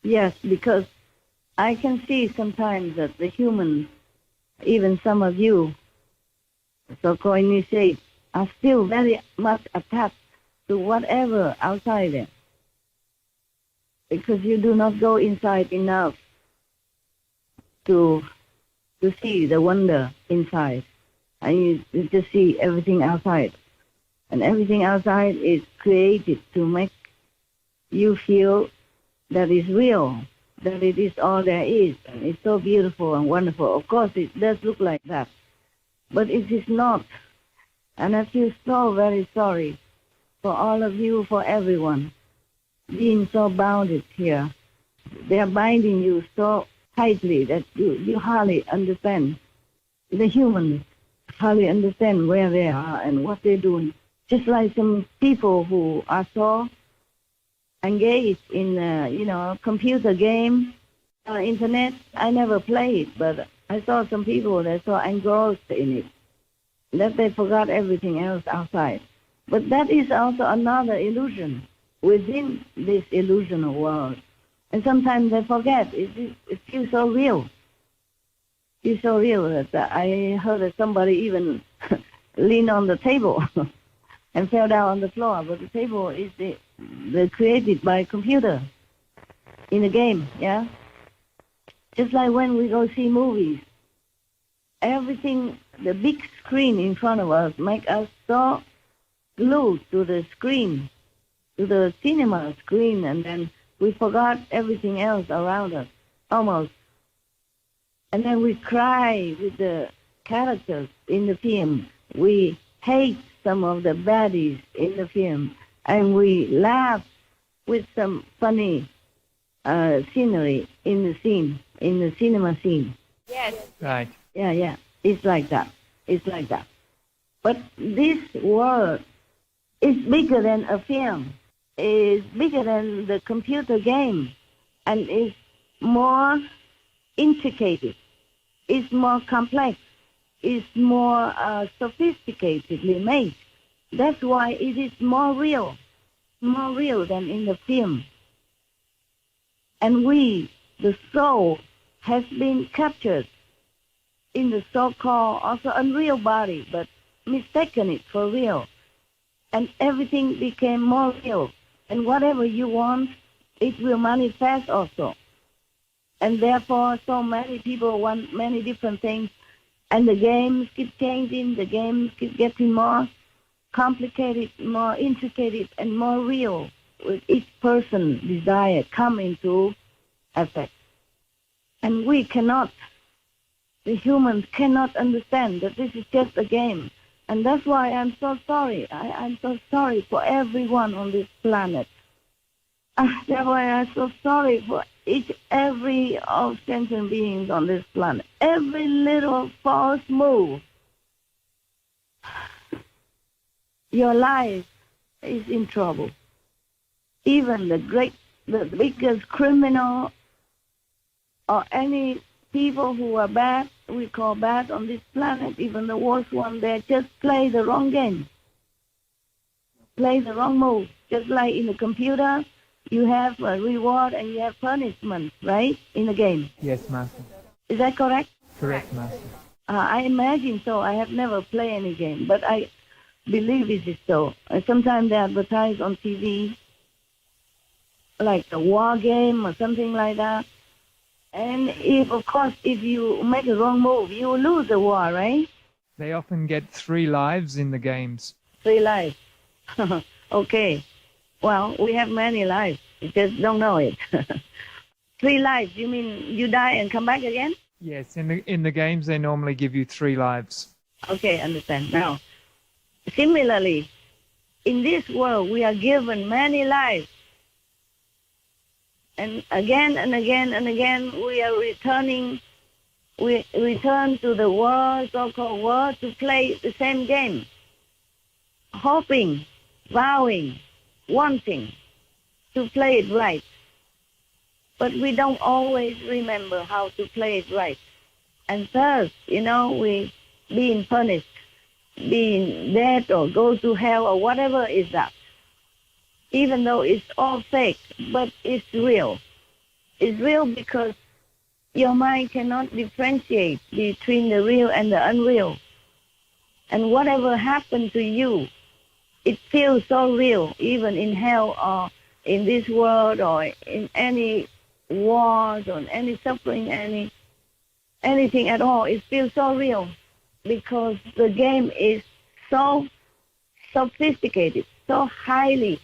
Yes, because I can see sometimes that the humans, even some of you, so-called initiates, are still very much attached to whatever outside there. Because you do not go inside enough to see the wonder inside. And you just see everything outside. And everything outside is created to make you feel that it's real, that it is all there is. And it's so beautiful and wonderful. Of course, it does look like that. But it is not. And I feel so very sorry for all of you, for everyone, being so bounded here. They are binding you so tightly that you hardly understand. The humans hardly understand where they are and what they're doing. Just like some people who are so engaged in, computer game, internet. I never played, but I saw some people that are so engrossed in it that they forgot everything else outside. But that is also another illusion within this illusional world. And sometimes they forget. It feels so real. It's so real that I heard that somebody even leaned on the table and fell down on the floor. But the table is created by computer in a game, yeah? Just like when we go see movies, everything, the big screen in front of us make us so glued to the screen, to the cinema screen, and then we forgot everything else around us, almost. And then we cry with the characters in the film. We hate some of the baddies in the film. And we laugh with some funny scenery in the scene, in the cinema scene. Yes. Right. Yeah. It's like that. It's like that. But this world is bigger than a film. It's bigger than the computer game. And it's more intricate. It's more complex. It's more sophisticatedly made. That's why it is more real than in the film. And we, the soul, has been captured in the so-called also unreal body, but mistaken it for real. And everything became more real. And whatever you want, it will manifest also. And therefore, so many people want many different things. And the games keep changing, the games keep getting more complicated, more intricate, and more real, with each person's desire come into effect. And we cannot, the humans cannot understand that this is just a game. And that's why I'm so sorry. I'm so sorry for everyone on this planet. That's why I'm so sorry for every of sentient beings on this planet. Every little false move, your life is in trouble. Even the biggest criminal or any people who are bad, we call bad on this planet, even the worst one, they just play the wrong game. Play the wrong move. Just like in the computer, you have a reward and you have punishment, right, in the game? Yes, Master. Is that correct? Correct, Master. I imagine so. I have never played any game, but I believe it is so. Sometimes they advertise on TV, like a war game or something like that. And of course, if you make a wrong move, you will lose the war, right? They often get 3 lives in the games. 3 lives. Okay. Well, we have many lives. You just don't know it. 3 lives, you mean you die and come back again? Yes, in the games they normally give you 3 lives. Okay, understand. Now, similarly, in this world we are given many lives. And again and again and again we are return to the world, so-called world, to play the same game. Hoping, vowing, wanting to play it right. But we don't always remember how to play it right. And thus, we being punished, being dead or go to hell or whatever is that. Even though it's all fake, but it's real. It's real because your mind cannot differentiate between the real and the unreal. And whatever happened to you, it feels so real, even in hell or in this world or in any wars or any suffering, anything at all. It feels so real because the game is so sophisticated, so highly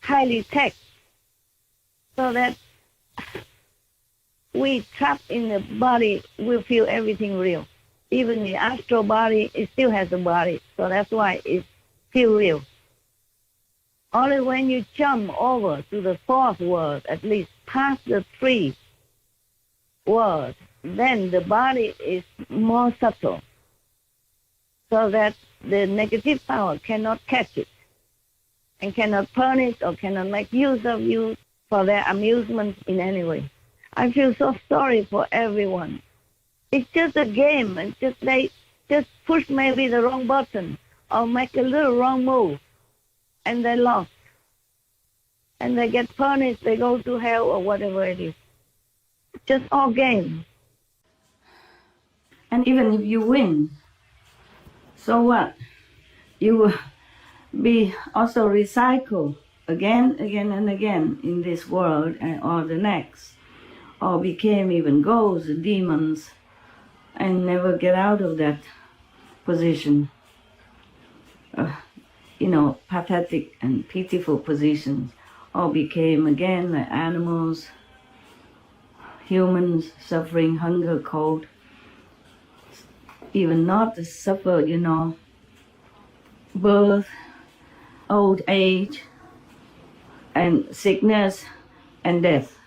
tech, so that we trapped in the body will feel everything real. Even the astral body, it still has a body, so that's why it feels real. Only when you jump over to the fourth world, at least past the three worlds, then the body is more subtle, so that the negative power cannot catch it and cannot punish or cannot make use of you for their amusement in any way. I feel so sorry for everyone. It's just a game, and they just push maybe the wrong button or make a little wrong move, and they lost. And they get punished, they go to hell or whatever it is. Just all game. And even if you win, so what? You will be also recycled again and again in this world or the next, or became even ghosts, demons, and never get out of that position. Pathetic and pitiful positions, or became again like animals, humans suffering hunger, cold, even not to suffer, birth, old age, and sickness and death.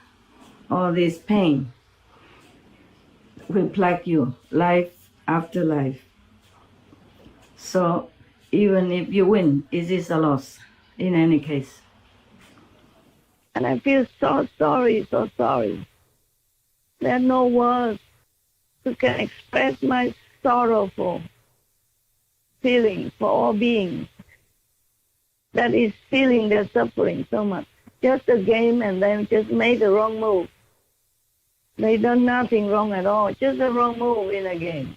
All this pain will plague you life after life. So even if you win, it is a loss in any case. And I feel so sorry. There are no words that can express my sorrowful feeling for all beings that is feeling their suffering so much. Just a game, and then just made the wrong move. They done nothing wrong at all, just a wrong move in a game.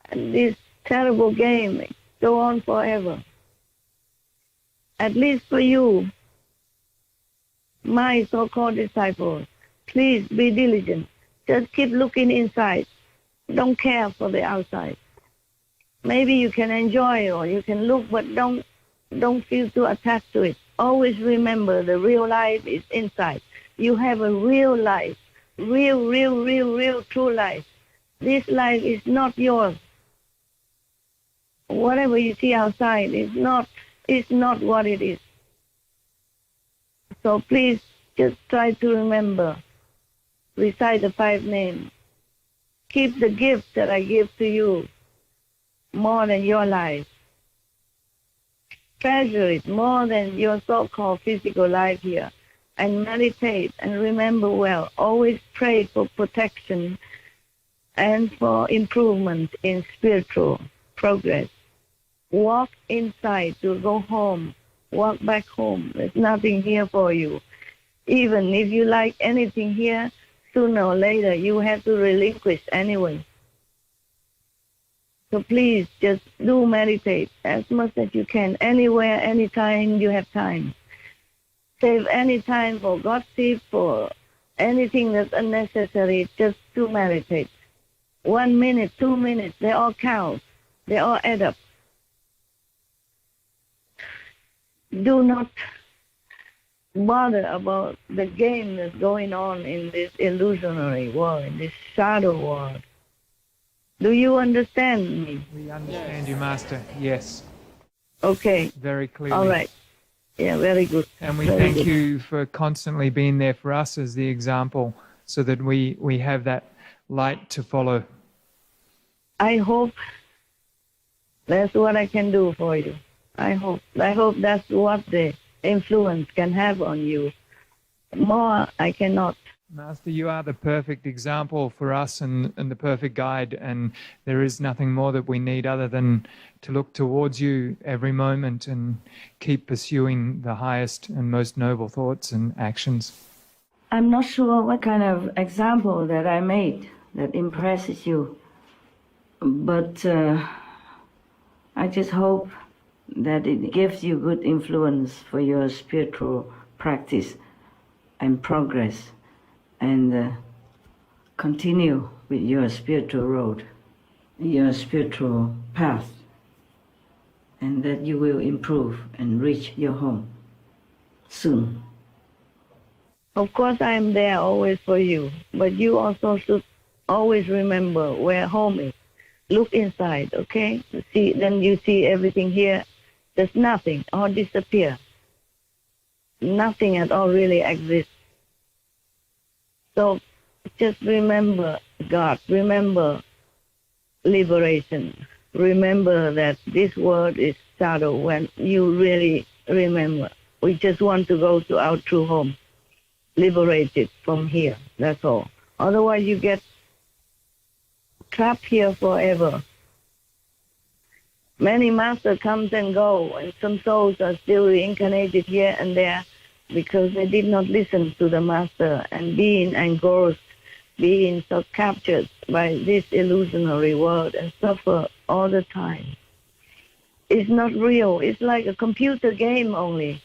And this terrible game go on forever. At least for you, my so-called disciples, please be diligent. Just keep looking inside. Don't care for the outside. Maybe you can enjoy or you can look, but don't feel too attached to it. Always remember the real life is inside. You have a real life, real, true life. This life is not yours. Whatever you see outside is not what it is. So please just try to remember. Recite the 5 names. Keep the gift that I give to you more than your life. Treasure it more than your so-called physical life here. And meditate and remember well. Always pray for protection and for improvement in spiritual progress. Walk inside to go home. Walk back home. There's nothing here for you. Even if you like anything here, sooner or later you have to relinquish anyway. So please just do meditate as much as you can, anywhere, anytime you have time. Save any time for gossip, for anything that's unnecessary, just to meditate. 1 minute, 2 minutes, they all count. They all add up. Do not bother about the game that's going on in this illusionary world, in this shadow world. Do you understand me? We understand you, Master. Yes. Okay. Very clearly. All right. Yeah, very good. And we very thank good. you for constantly being there for us as the example so that we have that light to follow. I hope that's what I can do for you. I hope that's what the influence can have on you. More I cannot. Master, you are the perfect example for us and the perfect guide, and there is nothing more that we need other than to look towards you every moment and keep pursuing the highest and most noble thoughts and actions. I'm not sure what kind of example that I made that impresses you, but I just hope that it gives you good influence for your spiritual practice and progress, and continue with your spiritual road, your spiritual path, and that you will improve and reach your home soon. Of course, I am there always for you, but you also should always remember where home is. Look inside, okay? See, then you see everything here. There's nothing, all disappear. Nothing at all really exists. So just remember God, remember liberation. Remember that this world is shadow. When you really remember, we just want to go to our true home, liberated from here, that's all. Otherwise you get trapped here forever. Many masters comes and go, and some souls are still reincarnated here and there because they did not listen to the master, and being engrossed, being so captured by this illusionary world and suffer all the time. It's not real. It's like a computer game only.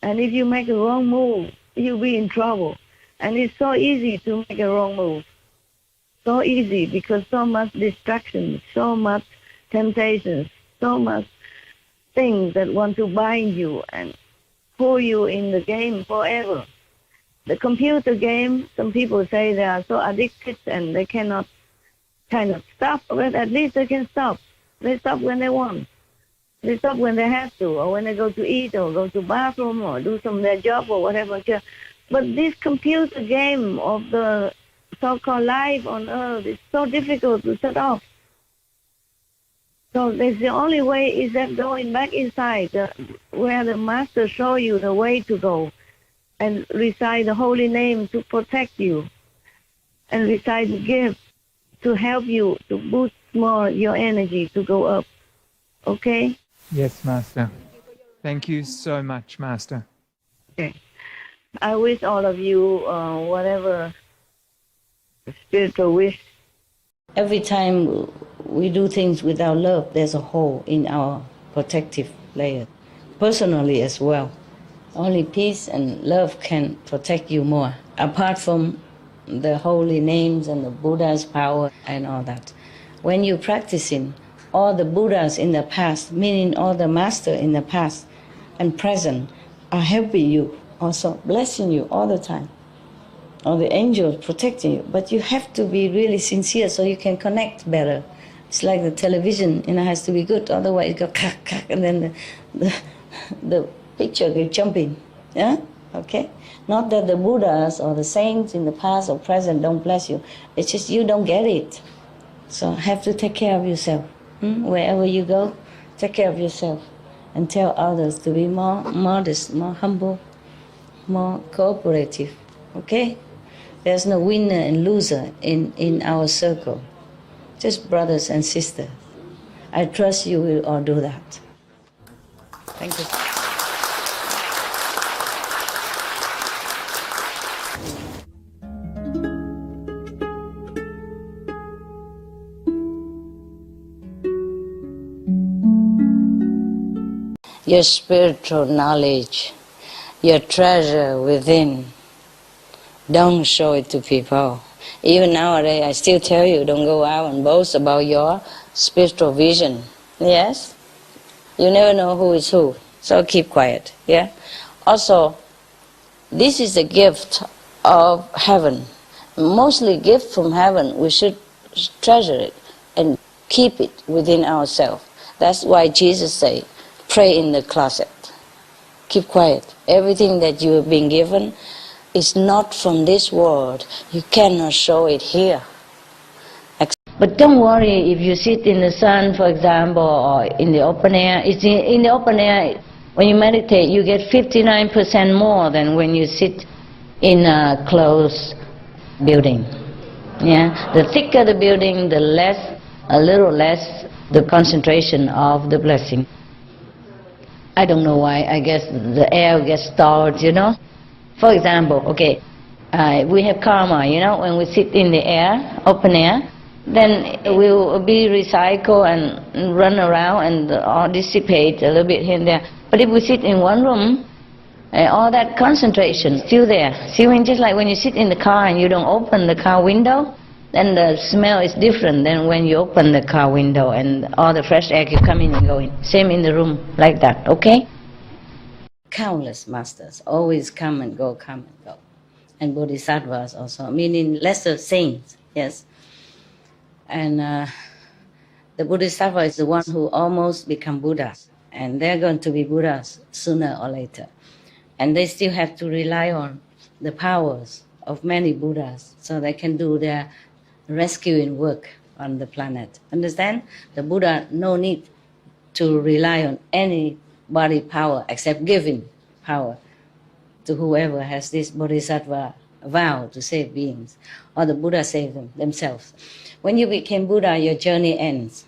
And if you make a wrong move, you'll be in trouble. And it's so easy to make a wrong move. So easy, because so much distraction, so much temptations, so much things that want to bind you and pull you in the game forever. The computer game, some people say they are so addicted and they cannot kind of stop, but at least they can stop. They stop when they want. They stop when they have to, or when they go to eat, or go to bathroom, or do some of their job, or whatever. But this computer game of the so-called life on earth is so difficult to shut off. So that's the only way is that going back inside, where the master show you the way to go, and recite the holy name to protect you, and recite the gift to help you to boost more your energy to go up. Okay? Yes, Master. Thank you so much, Master. Okay. I wish all of you whatever spiritual wish. Every time we do things without love, there's a hole in our protective layer, personally as well. Only peace and love can protect you more, apart from the holy names and the Buddha's power and all that. When you're practicing, all the Buddhas in the past, meaning all the masters in the past and present, are helping you, also blessing you all the time. All the angels protecting you. But you have to be really sincere so you can connect better. It's like the television, has to be good, otherwise it goes crack, crack, and then the picture goes jumping. Yeah? Okay? Not that the Buddhas or the saints in the past or present don't bless you. It's just you don't get it. So have to take care of yourself. Wherever you go, take care of yourself and tell others to be more modest, more humble, more cooperative. Okay? There's no winner and loser in our circle. Just brothers and sisters. I trust you will all do that. Thank you. Your spiritual knowledge, your treasure within, don't show it to people. Even nowadays, I still tell you, don't go out and boast about your spiritual vision. Yes? You never know who is who, so keep quiet. Yeah? Also, this is a gift of heaven. Mostly gift from heaven, we should treasure it and keep it within ourselves. That's why Jesus said, pray in the closet. Keep quiet. Everything that you have been given is not from this world. You cannot show it here. But don't worry if you sit in the sun, for example, or in the open air. It's in the open air, when you meditate, you get 59% more than when you sit in a closed building. Yeah? The thicker the building, a little less the concentration of the blessing. I don't know why, I guess the air gets stalled, For example, okay, We have karma, when we sit in the air, open air, then we'll be recycled and run around and all dissipate a little bit here and there. But if we sit in one room, all that concentration still there. See, just like when you sit in the car and you don't open the car window, then the smell is different than when you open the car window and all the fresh air can come in and go in. Same in the room, like that, okay? Countless masters always come and go, And bodhisattvas also, meaning lesser saints, yes. And the bodhisattva is the one who almost become Buddhas. And they're going to be Buddhas sooner or later. And they still have to rely on the powers of many Buddhas so they can do their rescuing work on the planet. Understand? The Buddha no need to rely on any body power except giving power to whoever has this bodhisattva vow to save beings, or the Buddha save themselves. When you became Buddha, your journey ends.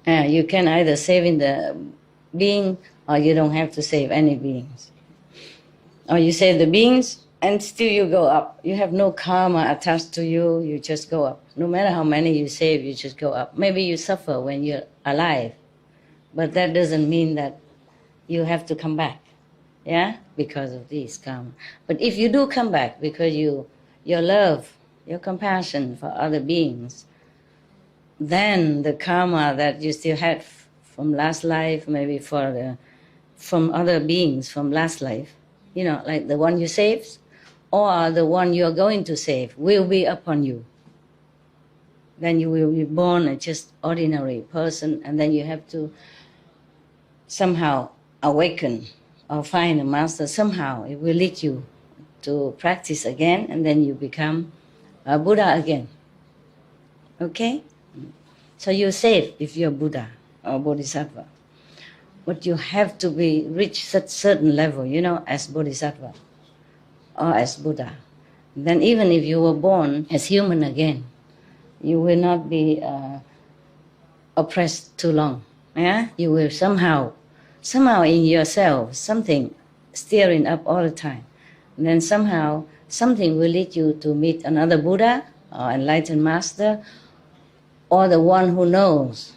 You can either save in the being, or you don't have to save any beings. Or you save the beings, and still you go up. You have no karma attached to you, you just go up. No matter how many you save, you just go up. Maybe you suffer when you're alive, but that doesn't mean that you have to come back, because of this karma. But if you do come back because your love, your compassion for other beings, then the karma that you still had from last life, maybe from other beings from last life, like the one you saved, or the one you're going to save, will be upon you. Then you will be born a just ordinary person, and then you have to somehow awaken or find a master. Somehow it will lead you to practice again, and then you become a Buddha again. Okay? So you're safe if you're Buddha or Bodhisattva. But you have to reach such certain level, as Bodhisattva or as Buddha. Then even if you were born as human again, you will not be oppressed too long. You will somehow in yourself, something stirring up all the time. And then somehow something will lead you to meet another Buddha or enlightened master, or the one who knows